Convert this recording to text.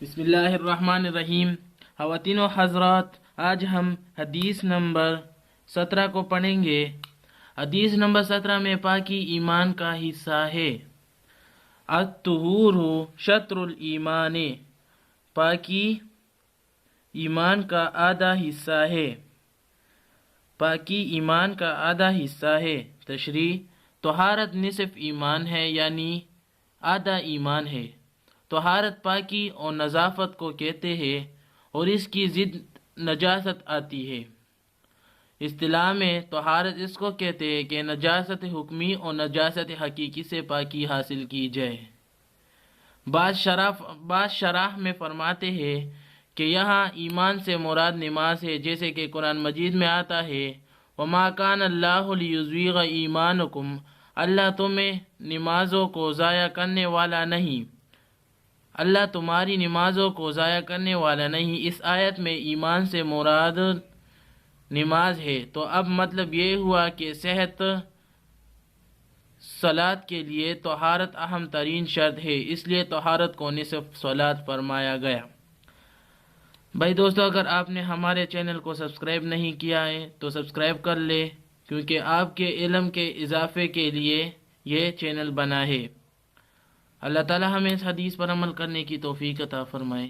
بسم اللہ الرحمن الرحیم۔ خواتین و حضرات، آج ہم حدیث نمبر 17 کو پڑھیں گے۔ حدیث نمبر 17 میں پاکی ایمان کا حصہ ہے۔ الطہور شطر الایمان، پاکی ایمان کا آدھا حصہ ہے۔ پاکی ایمان کا آدھا حصہ ہے۔ تشریح: طہارت نصف ایمان ہے، یعنی آدھا ایمان ہے۔ طہارت پاکی اور نظافت کو کہتے ہیں اور اس کی ضد نجاست آتی ہے۔ اصطلاح میں طہارت اس کو کہتے ہیں کہ نجاست حکمی اور نجاست حقیقی سے پاکی حاصل کی جائے۔ بعض شرح میں فرماتے ہیں کہ یہاں ایمان سے مراد نماز ہے، جیسے کہ قرآن مجید میں آتا ہے وَمَا كَانَ اللَّهُ لِيُضِيعَ إِيمَانَكُمْ، اللہ تمہیں نمازوں کو ضائع کرنے والا نہیں، اللہ تمہاری نمازوں کو ضائع کرنے والا نہیں۔ اس آیت میں ایمان سے مراد نماز ہے، تو اب مطلب یہ ہوا کہ صحت صلاۃ کے لیے طہارت اہم ترین شرط ہے، اس لیے طہارت کو نصف صلاۃ فرمایا گیا۔ بھائی دوستو، اگر آپ نے ہمارے چینل کو سبسکرائب نہیں کیا ہے تو سبسکرائب کر لے، کیونکہ آپ کے علم کے اضافے کے لیے یہ چینل بنا ہے۔ اللہ تعالی ہمیں اس حدیث پر عمل کرنے کی توفیق عطا فرمائے۔